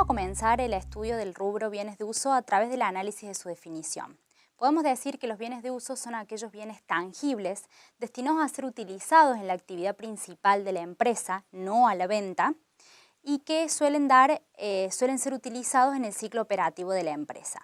a comenzar el estudio del rubro bienes de uso a través del análisis de su definición. Podemos decir que los bienes de uso son aquellos bienes tangibles destinados a ser utilizados en la actividad principal de la empresa, no a la venta, y que suelen ser utilizados en el ciclo operativo de la empresa.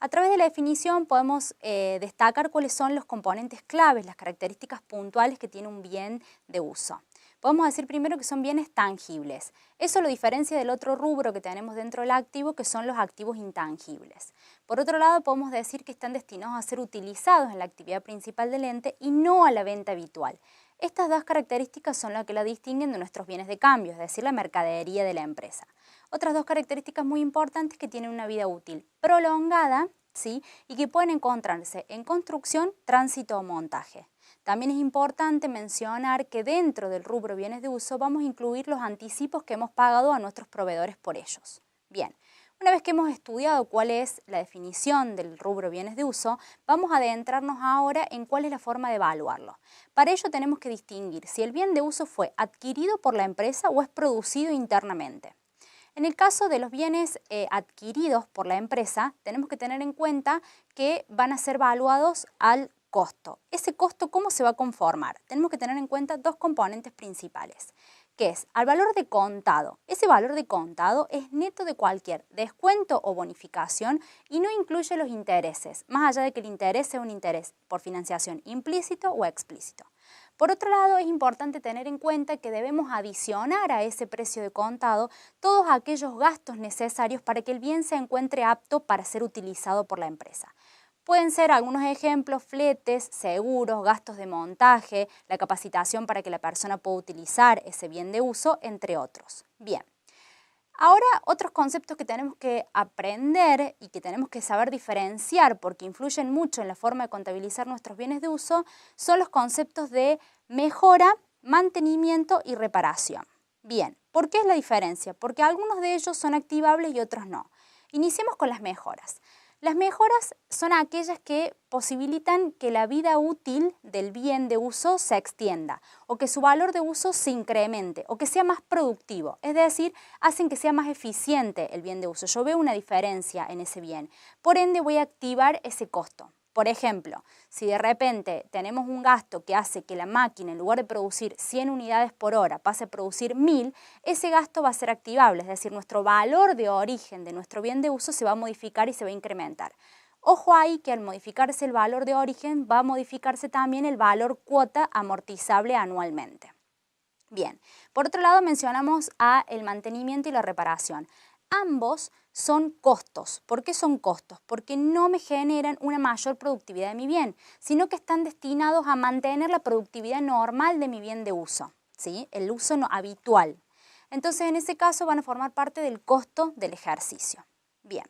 A través de la definición podemos destacar cuáles son los componentes claves, las características puntuales que tiene un bien de uso. Podemos decir primero que son bienes tangibles. Eso lo diferencia del otro rubro que tenemos dentro del activo, que son los activos intangibles. Por otro lado, podemos decir que están destinados a ser utilizados en la actividad principal del ente y no a la venta habitual. Estas dos características son las que la distinguen de nuestros bienes de cambio, es decir, la mercadería de la empresa. Otras dos características muy importantes que tienen una vida útil prolongada, ¿sí? Y que pueden encontrarse en construcción, tránsito o montaje. También es importante mencionar que dentro del rubro bienes de uso vamos a incluir los anticipos que hemos pagado a nuestros proveedores por ellos. Bien, una vez que hemos estudiado cuál es la definición del rubro bienes de uso, vamos a adentrarnos ahora en cuál es la forma de evaluarlo. Para ello tenemos que distinguir si el bien de uso fue adquirido por la empresa o es producido internamente. En el caso de los bienes adquiridos por la empresa, tenemos que tener en cuenta que van a ser evaluados al costo. Ese costo, ¿cómo se va a conformar? Tenemos que tener en cuenta dos componentes principales, que es al valor de contado. Ese valor de contado es neto de cualquier descuento o bonificación y no incluye los intereses, más allá de que el interés sea un interés por financiación implícito o explícito. Por otro lado, es importante tener en cuenta que debemos adicionar a ese precio de contado todos aquellos gastos necesarios para que el bien se encuentre apto para ser utilizado por la empresa. Pueden ser algunos ejemplos: fletes, seguros, gastos de montaje, la capacitación para que la persona pueda utilizar ese bien de uso, entre otros. Bien, ahora otros conceptos que tenemos que aprender y que tenemos que saber diferenciar porque influyen mucho en la forma de contabilizar nuestros bienes de uso son los conceptos de mejora, mantenimiento y reparación. Bien, ¿por qué es la diferencia? Porque algunos de ellos son activables y otros no. Iniciemos con las mejoras. Las mejoras son aquellas que posibilitan que la vida útil del bien de uso se extienda o que su valor de uso se incremente o que sea más productivo, es decir, hacen que sea más eficiente el bien de uso. Yo veo una diferencia en ese bien, por ende voy a activar ese costo. Por ejemplo, si de repente tenemos un gasto que hace que la máquina, en lugar de producir 100 unidades por hora, pase a producir 1000, ese gasto va a ser activable, es decir, nuestro valor de origen de nuestro bien de uso se va a modificar y se va a incrementar. Ojo ahí que al modificarse el valor de origen va a modificarse también el valor cuota amortizable anualmente. Bien, por otro lado mencionamos el mantenimiento y la reparación. Ambos son costos. ¿Por qué son costos? Porque no me generan una mayor productividad de mi bien, sino que están destinados a mantener la productividad normal de mi bien de uso, ¿sí? El uso no habitual. Entonces, en ese caso van a formar parte del costo del ejercicio. Bien,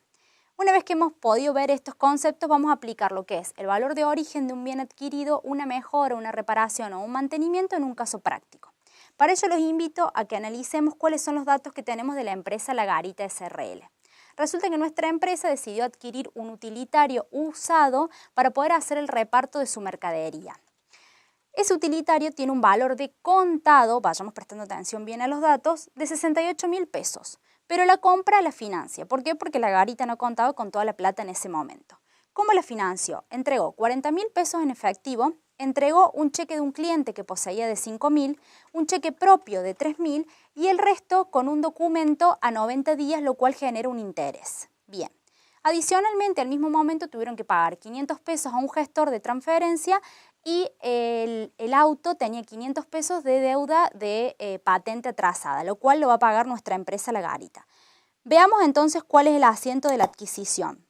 una vez que hemos podido ver estos conceptos, vamos a aplicar lo que es el valor de origen de un bien adquirido, una mejora, una reparación o un mantenimiento en un caso práctico. Para ello los invito a que analicemos cuáles son los datos que tenemos de la empresa La Garita SRL. Resulta que nuestra empresa decidió adquirir un utilitario usado para poder hacer el reparto de su mercadería. Ese utilitario tiene un valor de contado, vayamos prestando atención bien a los datos, de 68.000 pesos, pero la compra la financia. ¿Por qué? Porque La Garita no contaba con toda la plata en ese momento. ¿Cómo la financió? Entregó 40.000 pesos en efectivo, entregó un cheque de un cliente que poseía de 5.000, un cheque propio de 3.000 y el resto con un documento a 90 días, lo cual genera un interés. Bien, adicionalmente al mismo momento tuvieron que pagar 500 pesos a un gestor de transferencia y el auto tenía 500 pesos de deuda de patente atrasada, lo cual lo va a pagar nuestra empresa La Garita. Veamos entonces cuál es el asiento de la adquisición.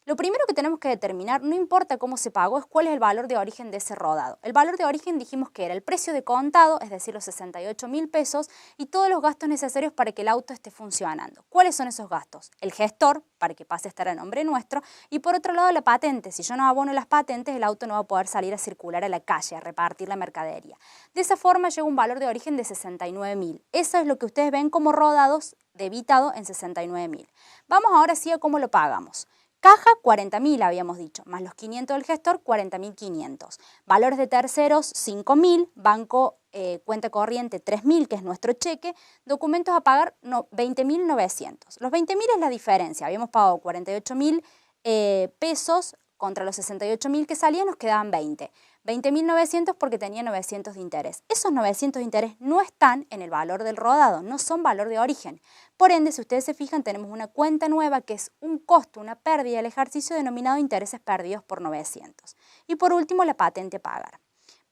Lo primero que tenemos que determinar, no importa cómo se pagó, es cuál es el valor de origen de ese rodado. El valor de origen dijimos que era el precio de contado, es decir, los 68.000 pesos, y todos los gastos necesarios para que el auto esté funcionando. ¿Cuáles son esos gastos? El gestor, para que pase a estar a nombre nuestro, y por otro lado la patente. Si yo no abono las patentes, el auto no va a poder salir a circular a la calle, a repartir la mercadería. De esa forma llega un valor de origen de 69.000. Eso es lo que ustedes ven como rodados debitado en 69.000. Vamos ahora sí a cómo lo pagamos. Caja 40.000 habíamos dicho, más los 500 del gestor 40.500. Valores de terceros 5.000, banco cuenta corriente 3.000, que es nuestro cheque, documentos a pagar 20.900. Los 20.000 es la diferencia, habíamos pagado 48.000 pesos contra los 68.000 que salían, nos quedaban 20. 20.900 porque tenía 900 de interés. Esos 900 de interés no están en el valor del rodado, no son valor de origen. Por ende, si ustedes se fijan, tenemos una cuenta nueva que es un costo, una pérdida del ejercicio denominado intereses perdidos por 900. Y por último, la patente a pagar.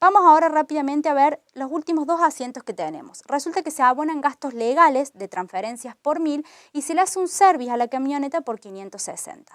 Vamos ahora rápidamente a ver los últimos dos asientos que tenemos. Resulta que se abonan gastos legales de transferencias por 1.000 y se le hace un service a la camioneta por 560.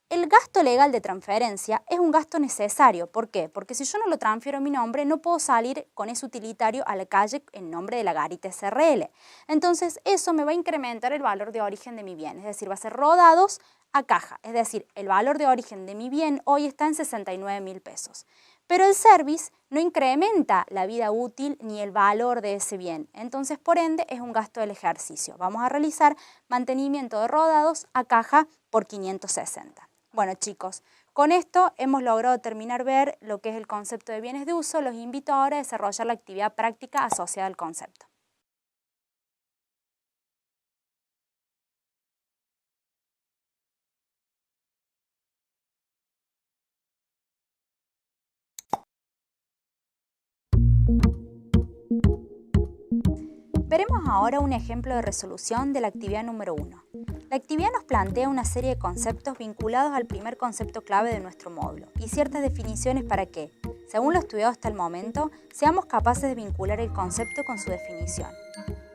El gasto legal de transferencia es un gasto necesario. ¿Por qué? Porque si yo no lo transfiero a mi nombre, no puedo salir con ese utilitario a la calle en nombre de la garita SRL. Entonces, eso me va a incrementar el valor de origen de mi bien. Es decir, va a ser rodados a caja. Es decir, el valor de origen de mi bien hoy está en 69.000 pesos. Pero el service no incrementa la vida útil ni el valor de ese bien. Entonces, por ende, es un gasto del ejercicio. Vamos a realizar mantenimiento de rodados a caja por 560. Bueno, chicos, con esto hemos logrado terminar ver lo que es el concepto de bienes de uso. Los invito ahora a desarrollar la actividad práctica asociada al concepto. Veremos ahora un ejemplo de resolución de la actividad número 1. La actividad nos plantea una serie de conceptos vinculados al primer concepto clave de nuestro módulo y ciertas definiciones para que, según lo estudiado hasta el momento, seamos capaces de vincular el concepto con su definición.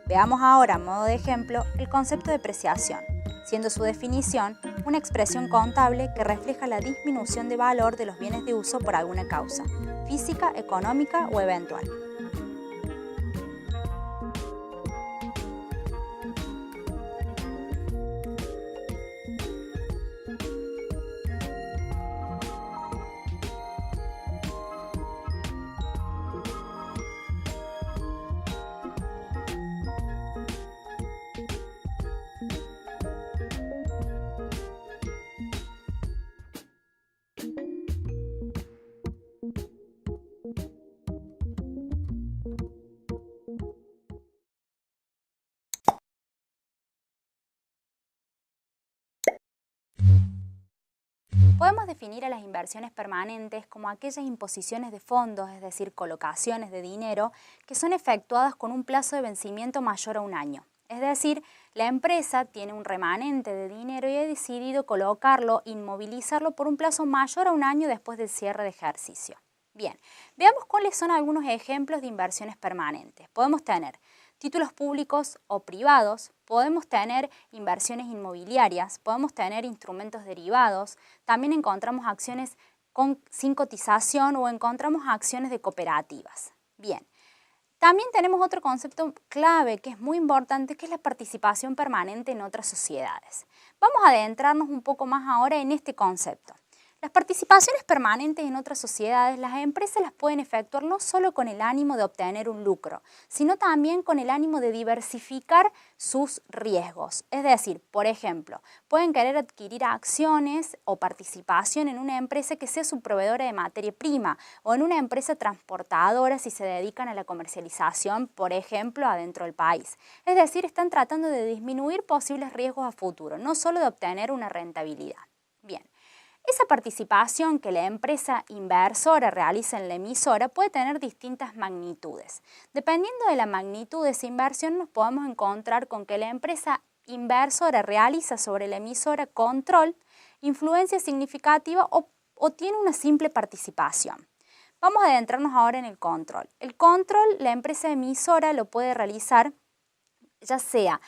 Veamos ahora, a modo de ejemplo, el concepto de depreciación, siendo su definición una expresión contable que refleja la disminución de valor de los bienes de uso por alguna causa, física, económica o eventual. Podemos definir a las inversiones permanentes como aquellas imposiciones de fondos, es decir, colocaciones de dinero, que son efectuadas con un plazo de vencimiento mayor a un año. Es decir, la empresa tiene un remanente de dinero y ha decidido colocarlo, inmovilizarlo por un plazo mayor a un año después del cierre de ejercicio. Bien, veamos cuáles son algunos ejemplos de inversiones permanentes. Podemos tener títulos públicos o privados, podemos tener inversiones inmobiliarias, podemos tener instrumentos derivados, también encontramos acciones sin cotización o encontramos acciones de cooperativas. Bien, también tenemos otro concepto clave que es muy importante, que es la participación permanente en otras sociedades. Vamos a adentrarnos un poco más ahora en este concepto. Las participaciones permanentes en otras sociedades, las empresas las pueden efectuar no solo con el ánimo de obtener un lucro, sino también con el ánimo de diversificar sus riesgos. Es decir, por ejemplo, pueden querer adquirir acciones o participación en una empresa que sea su proveedora de materia prima o en una empresa transportadora si se dedican a la comercialización, por ejemplo, adentro del país. Es decir, están tratando de disminuir posibles riesgos a futuro, no solo de obtener una rentabilidad. Bien. Esa participación que la empresa inversora realiza en la emisora puede tener distintas magnitudes. Dependiendo de la magnitud de esa inversión, nos podemos encontrar con que la empresa inversora realiza sobre la emisora control, influencia significativa o tiene una simple participación. Vamos a adentrarnos ahora en el control. El control, la empresa emisora lo puede realizar ya sea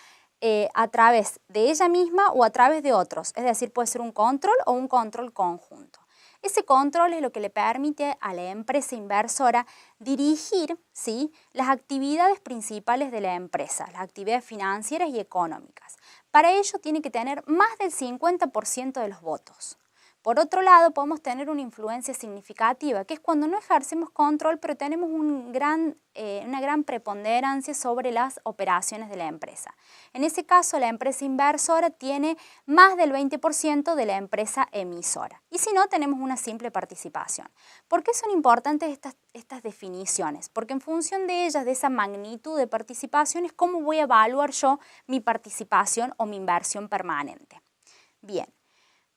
a través de ella misma o a través de otros, es decir, puede ser un control o un control conjunto. Ese control es lo que le permite a la empresa inversora dirigir, ¿sí?, las actividades principales de la empresa, las actividades financieras y económicas. Para ello tiene que tener más del 50% de los votos. Por otro lado, podemos tener una influencia significativa, que es cuando no ejercemos control, pero tenemos una gran preponderancia sobre las operaciones de la empresa. En ese caso, la empresa inversora tiene más del 20% de la empresa emisora. Y si no, tenemos una simple participación. ¿Por qué son importantes estas definiciones? Porque en función de ellas, de esa magnitud de participación, es cómo voy a evaluar yo mi participación o mi inversión permanente. Bien.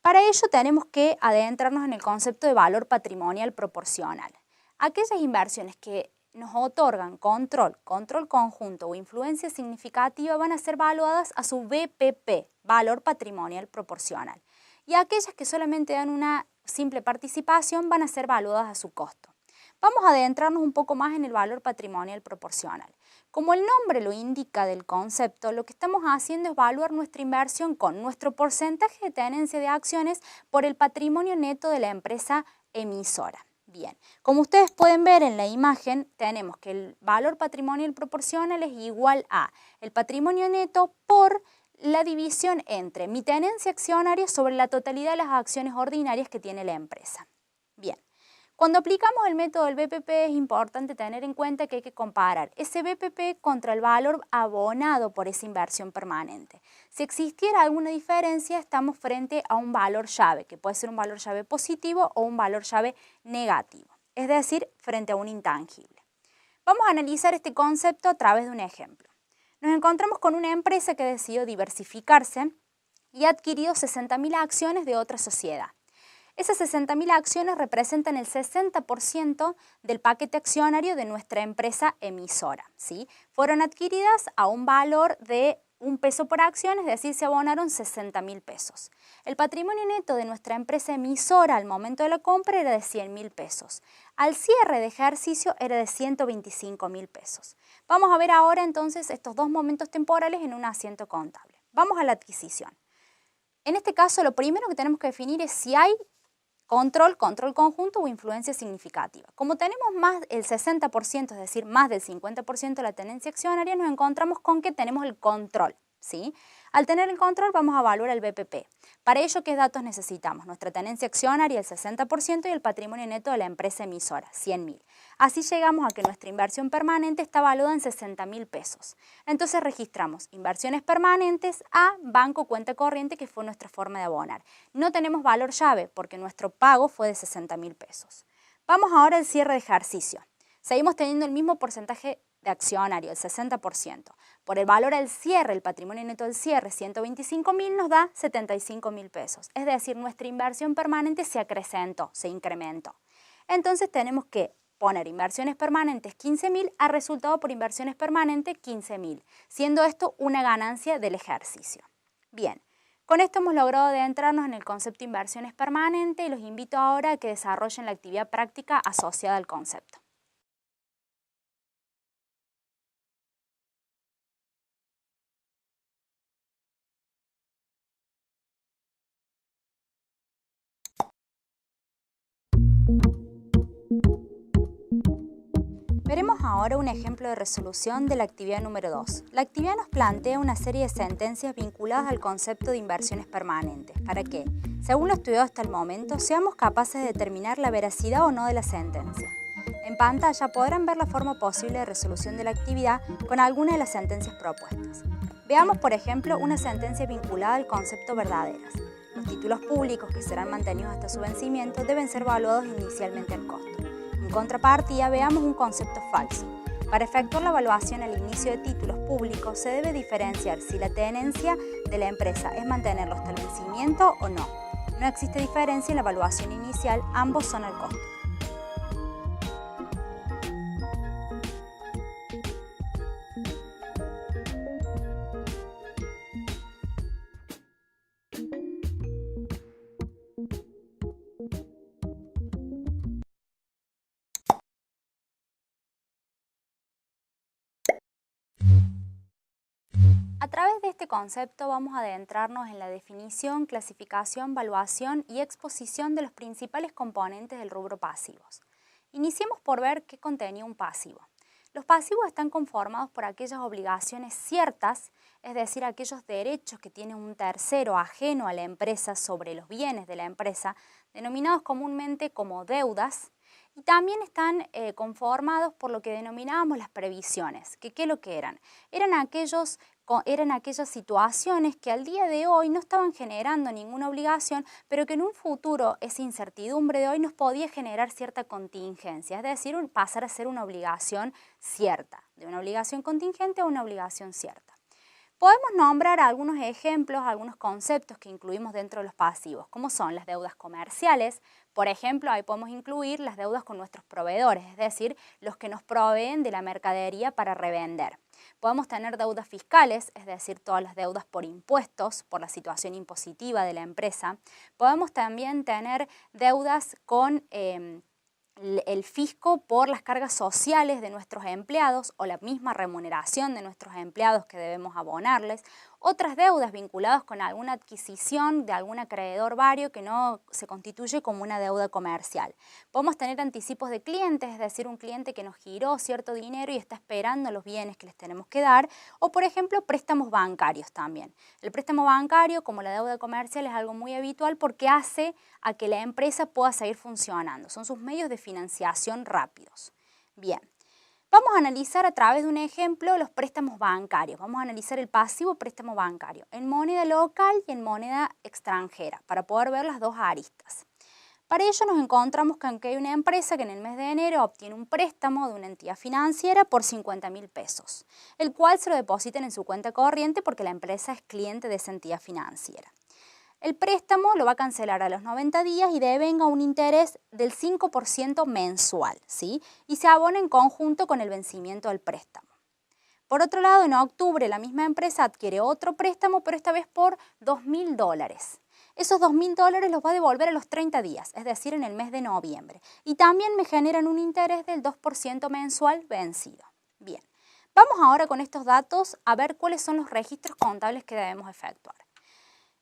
Para ello tenemos que adentrarnos en el concepto de valor patrimonial proporcional. Aquellas inversiones que nos otorgan control conjunto o influencia significativa van a ser evaluadas a su VPP, valor patrimonial proporcional. Y aquellas que solamente dan una simple participación van a ser evaluadas a su costo. Vamos a adentrarnos un poco más en el valor patrimonial proporcional. Como el nombre lo indica del concepto, lo que estamos haciendo es evaluar nuestra inversión con nuestro porcentaje de tenencia de acciones por el patrimonio neto de la empresa emisora. Bien, como ustedes pueden ver en la imagen, tenemos que el valor patrimonial proporcional es igual a el patrimonio neto por la división entre mi tenencia accionaria sobre la totalidad de las acciones ordinarias que tiene la empresa. Bien. Cuando aplicamos el método del BPP es importante tener en cuenta que hay que comparar ese BPP contra el valor abonado por esa inversión permanente. Si existiera alguna diferencia, estamos frente a un valor llave, que puede ser un valor llave positivo o un valor llave negativo, es decir, frente a un intangible. Vamos a analizar este concepto a través de un ejemplo. Nos encontramos con una empresa que decidió diversificarse y ha adquirido 60.000 acciones de otra sociedad. Esas 60.000 acciones representan el 60% del paquete accionario de nuestra empresa emisora, ¿sí? Fueron adquiridas a un valor de $1 por acción, es decir, se abonaron 60.000 pesos. El patrimonio neto de nuestra empresa emisora al momento de la compra era de 100.000 pesos. Al cierre de ejercicio era de 125.000 pesos. Vamos a ver ahora entonces estos dos momentos temporales en un asiento contable. Vamos a la adquisición. En este caso, lo primero que tenemos que definir es si hay control conjunto o influencia significativa. Como tenemos más del 60%, es decir, más del 50% de la tenencia accionaria, nos encontramos con que tenemos el control, ¿sí? Al tener el control vamos a evaluar el BPP. Para ello, ¿qué datos necesitamos? Nuestra tenencia accionaria, el 60%, y el patrimonio neto de la empresa emisora, 100.000. Así llegamos a que nuestra inversión permanente está valuada en 60.000 pesos. Entonces registramos inversiones permanentes a banco cuenta corriente, que fue nuestra forma de abonar. No tenemos valor llave porque nuestro pago fue de 60.000 pesos. Vamos ahora al cierre de ejercicio. Seguimos teniendo el mismo porcentaje de accionario, el 60%. Por el valor al cierre, el patrimonio neto del cierre, 125.000, nos da 75.000 pesos. Es decir, nuestra inversión permanente se acrecentó, se incrementó. Entonces tenemos que poner inversiones permanentes 15.000 a resultado por inversiones permanentes 15.000, siendo esto una ganancia del ejercicio. Bien, con esto hemos logrado adentrarnos en el concepto de inversiones permanentes y los invito ahora a que desarrollen la actividad práctica asociada al concepto. Veremos ahora un ejemplo de resolución de la actividad número 2. La actividad nos plantea una serie de sentencias vinculadas al concepto de inversiones permanentes, para que, según lo estudiado hasta el momento, seamos capaces de determinar la veracidad o no de la sentencia. En pantalla podrán ver la forma posible de resolución de la actividad con alguna de las sentencias propuestas. Veamos, por ejemplo, una sentencia vinculada al concepto verdaderas. Los títulos públicos que serán mantenidos hasta su vencimiento deben ser evaluados inicialmente al costo. En contrapartida, veamos un concepto falso. Para efectuar la evaluación al inicio de títulos públicos se debe diferenciar si la tenencia de la empresa es mantenerlo hasta el vencimiento o no. No existe diferencia en la evaluación inicial, ambos son al costo. A través de este concepto vamos a adentrarnos en la definición, clasificación, valuación y exposición de los principales componentes del rubro pasivos. Iniciemos por ver qué contenía un pasivo. Los pasivos están conformados por aquellas obligaciones ciertas es decir, aquellos derechos que tiene un tercero ajeno a la empresa sobre los bienes de la empresa, denominados comúnmente como deudas, y también están conformados por lo que denominábamos las previsiones. ¿Qué es lo que eran? Eran aquellas situaciones que al día de hoy no estaban generando ninguna obligación, pero que en un futuro esa incertidumbre de hoy nos podía generar cierta contingencia, es decir, pasar a ser una obligación cierta, de una obligación contingente a una obligación cierta. Podemos nombrar algunos ejemplos, algunos conceptos que incluimos dentro de los pasivos, como son las deudas comerciales. Por ejemplo, ahí podemos incluir las deudas con nuestros proveedores, es decir, los que nos proveen de la mercadería para revender. Podemos tener deudas fiscales, es decir, todas las deudas por impuestos, por la situación impositiva de la empresa. Podemos también tener deudas con el fisco por las cargas sociales de nuestros empleados o la misma remuneración de nuestros empleados que debemos abonarles, otras deudas vinculadas con alguna adquisición de algún acreedor vario que no se constituye como una deuda comercial. Podemos tener anticipos de clientes, es decir, un cliente que nos giró cierto dinero y está esperando los bienes que les tenemos que dar, o por ejemplo préstamos bancarios también. El préstamo bancario, como la deuda comercial, es algo muy habitual porque hace a que la empresa pueda seguir funcionando. Son sus medios de financiación rápidos. Bien. Vamos a analizar a través de un ejemplo los préstamos bancarios. Vamos a analizar el pasivo préstamo bancario en moneda local y en moneda extranjera para poder ver las dos aristas. Para ello nos encontramos con que hay una empresa que en el mes de enero obtiene un préstamo de una entidad financiera por 50.000 pesos, el cual se lo depositan en su cuenta corriente porque la empresa es cliente de esa entidad financiera. El préstamo lo va a cancelar a los 90 días y devenga un interés del 5% mensual, ¿sí? Y se abona en conjunto con el vencimiento del préstamo. Por otro lado, en octubre la misma empresa adquiere otro préstamo, pero esta vez por $2.000. Esos $2.000 los va a devolver a los 30 días, es decir, en el mes de noviembre. Y también me generan un interés del 2% mensual vencido. Bien, vamos ahora con estos datos a ver cuáles son los registros contables que debemos efectuar.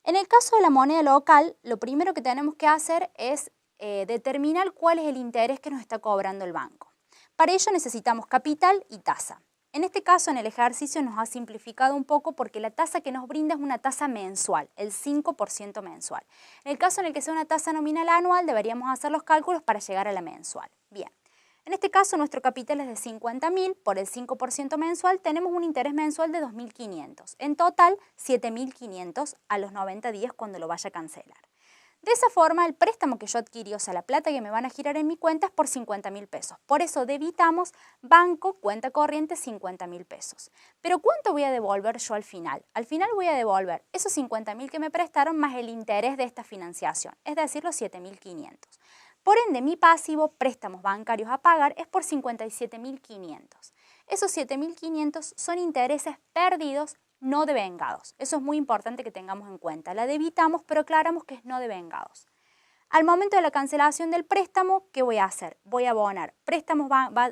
En el caso de la moneda local, lo primero que tenemos que hacer es determinar cuál es el interés que nos está cobrando el banco. Para ello necesitamos capital y tasa. En este caso, en el ejercicio nos ha simplificado un poco porque la tasa que nos brinda es una tasa mensual, el 5% mensual. En el caso en el que sea una tasa nominal anual, deberíamos hacer los cálculos para llegar a la mensual. Bien. En este caso, nuestro capital es de 50.000, por el 5% mensual tenemos un interés mensual de 2.500. En total, 7.500 a los 90 días cuando lo vaya a cancelar. De esa forma, el préstamo que yo adquirí, o sea, la plata que me van a girar en mi cuenta es por 50.000 pesos. Por eso debitamos banco, cuenta corriente, 50.000 pesos. Pero ¿cuánto voy a devolver yo al final? Al final voy a devolver esos 50.000 que me prestaron más el interés de esta financiación, es decir, los 7.500. Por ende, mi pasivo, préstamos bancarios a pagar, es por 57.500. Esos 7.500 son intereses perdidos no devengados. Eso es muy importante que tengamos en cuenta. La debitamos, pero aclaramos que es no devengados. Al momento de la cancelación del préstamo, ¿qué voy a hacer? Voy a abonar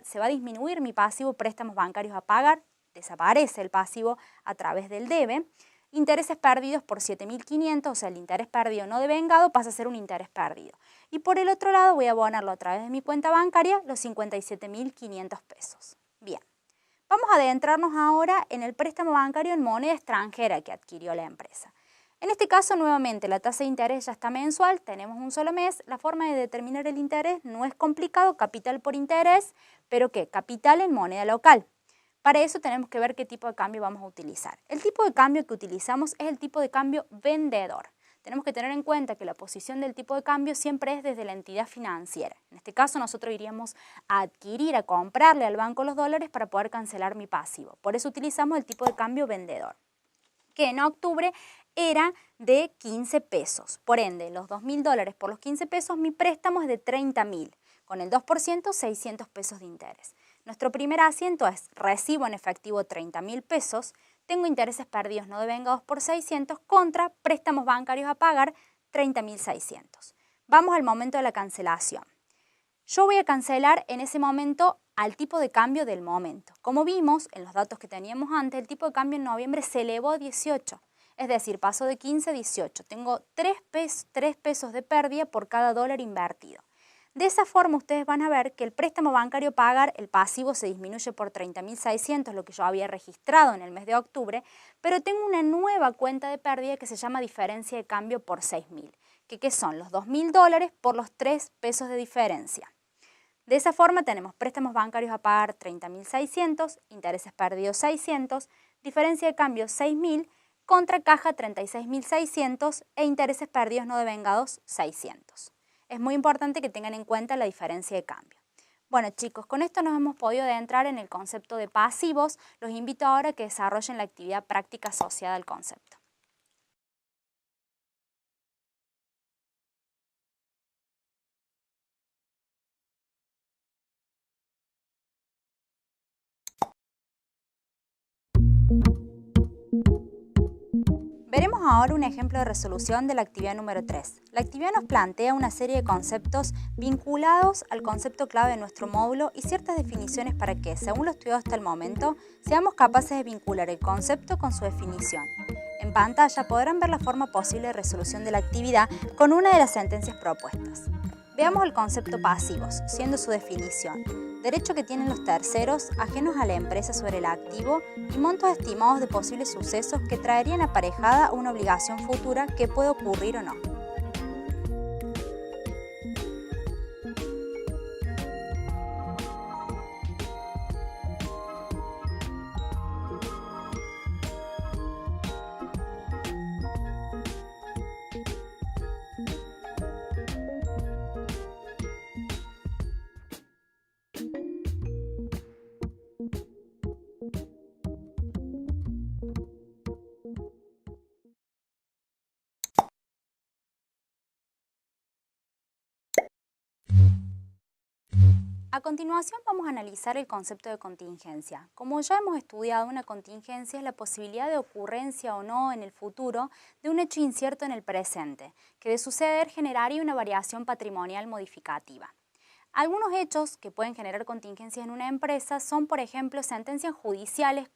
se va a disminuir mi pasivo, préstamos bancarios a pagar, desaparece el pasivo a través del debe. Intereses perdidos por 7.500, o sea, el interés perdido no devengado pasa a ser un interés perdido. Y por el otro lado voy a abonarlo a través de mi cuenta bancaria, los 57.500 pesos. Bien, vamos a adentrarnos ahora en el préstamo bancario en moneda extranjera que adquirió la empresa. En este caso, nuevamente, la tasa de interés ya está mensual, tenemos un solo mes. La forma de determinar el interés no es complicado, capital por interés, pero ¿qué? Capital en moneda local. Para eso tenemos que ver qué tipo de cambio vamos a utilizar. El tipo de cambio que utilizamos es el tipo de cambio vendedor. Tenemos que tener en cuenta que la posición del tipo de cambio siempre es desde la entidad financiera. En este caso nosotros iríamos a adquirir, a comprarle al banco los dólares para poder cancelar mi pasivo. Por eso utilizamos el tipo de cambio vendedor, que en octubre era de 15 pesos. Por ende, los $2.000 por los 15 pesos, mi préstamo es de 30.000, con el 2%, 600 pesos de interés. Nuestro primer asiento es recibo en efectivo 30.000 pesos, tengo intereses perdidos no devengados por 600 contra préstamos bancarios a pagar 30.600. Vamos al momento de la cancelación. Yo voy a cancelar en ese momento al tipo de cambio del momento. Como vimos en los datos que teníamos antes, el tipo de cambio en noviembre se elevó a 18, es decir, pasó de 15 a 18. Tengo 3 pesos de pérdida por cada dólar invertido. De esa forma ustedes van a ver que el préstamo bancario a pagar, el pasivo se disminuye por 30.600, lo que yo había registrado en el mes de octubre, pero tengo una nueva cuenta de pérdida que se llama diferencia de cambio por 6.000, que son los $2.000 por los 3 pesos de diferencia. De esa forma tenemos préstamos bancarios a pagar 30.600, intereses perdidos 600, diferencia de cambio 6.000, contra caja 36.600 e intereses perdidos no devengados 600. Es muy importante que tengan en cuenta la diferencia de cambio. Bueno chicos, con esto nos hemos podido adentrar en el concepto de pasivos. Los invito ahora a que desarrollen la actividad práctica asociada al concepto. Veremos ahora un ejemplo de resolución de la actividad número 3. La actividad nos plantea una serie de conceptos vinculados al concepto clave de nuestro módulo y ciertas definiciones para que, según lo estudiado hasta el momento, seamos capaces de vincular el concepto con su definición. En pantalla podrán ver la forma posible de resolución de la actividad con una de las sentencias propuestas. Veamos el concepto pasivos, siendo su definición: derecho que tienen los terceros ajenos a la empresa sobre el activo y montos estimados de posibles sucesos que traerían aparejada una obligación futura que puede ocurrir o no. A continuación vamos a analizar el concepto de contingencia. Como ya hemos estudiado, una contingencia es la posibilidad de ocurrencia o no en el futuro de un hecho incierto en el presente, que de suceder generaría una variación patrimonial modificativa. Algunos hechos que pueden generar contingencias en una empresa son, por ejemplo, sentencias judiciales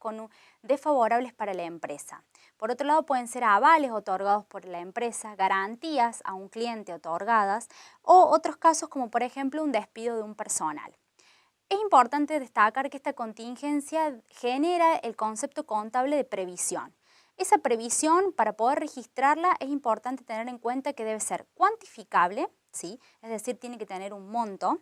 desfavorables para la empresa. Por otro lado, pueden ser avales otorgados por la empresa, garantías a un cliente otorgadas o otros casos como, por ejemplo, un despido de un personal. Es importante destacar que esta contingencia genera el concepto contable de previsión. Esa previsión, para poder registrarla, es importante tener en cuenta que debe ser cuantificable, ¿sí? Es decir, tiene que tener un monto,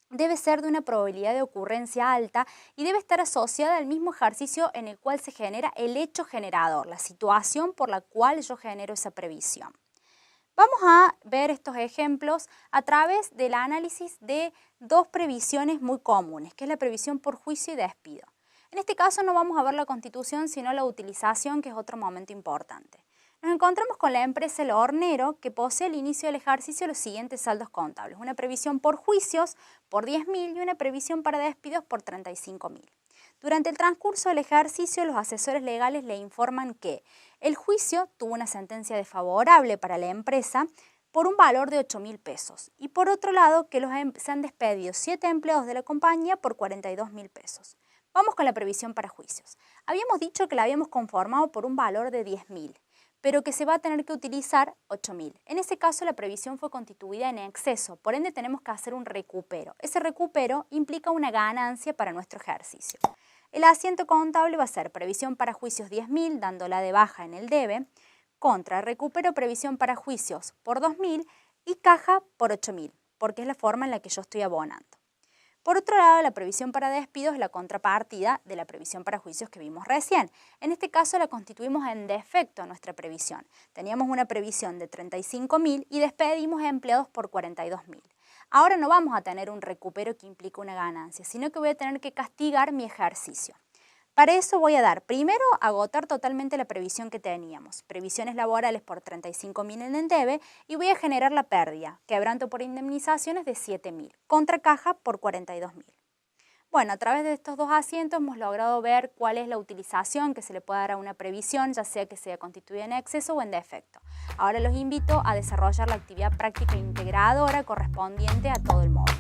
debe ser de una probabilidad de ocurrencia alta y debe estar asociada al mismo ejercicio en el cual se genera el hecho generador, la situación por la cual yo genero esa previsión. Vamos a ver estos ejemplos a través del análisis de dos previsiones muy comunes, que es la previsión por juicio y despido. En este caso no vamos a ver la constitución, sino la utilización, que es otro momento importante. Nos encontramos con la empresa El Hornero, que posee al inicio del ejercicio los siguientes saldos contables: una previsión por juicios por 10.000 y una previsión para despidos por 35.000. Durante el transcurso del ejercicio, los asesores legales le informan que el juicio tuvo una sentencia desfavorable para la empresa por un valor de 8.000 pesos y por otro lado que se han despedido 7 empleados de la compañía por 42.000 pesos. Vamos con la previsión para juicios. Habíamos dicho que la habíamos conformado por un valor de 10.000. pero que se va a tener que utilizar 8.000. En ese caso la previsión fue constituida en exceso, por ende tenemos que hacer un recupero. Ese recupero implica una ganancia para nuestro ejercicio. El asiento contable va a ser previsión para juicios 10.000, dándola de baja en el debe, contra recupero previsión para juicios por 2.000 y caja por 8.000, porque es la forma en la que yo estoy abonando. Por otro lado, la previsión para despidos es la contrapartida de la previsión para juicios que vimos recién. En este caso la constituimos en defecto a nuestra previsión. Teníamos una previsión de 35.000 y despedimos a empleados por 42.000. Ahora no vamos a tener un recupero que implica una ganancia, sino que voy a tener que castigar mi ejercicio. Para eso voy a dar, primero, agotar totalmente la previsión que teníamos, previsiones laborales por 35.000 en el debe, y voy a generar la pérdida, quebranto por indemnizaciones de 7.000, contra caja por 42.000. Bueno, a través de estos dos asientos hemos logrado ver cuál es la utilización que se le puede dar a una previsión, ya sea que sea constituida en exceso o en defecto. Ahora los invito a desarrollar la actividad práctica integradora correspondiente a todo el módulo.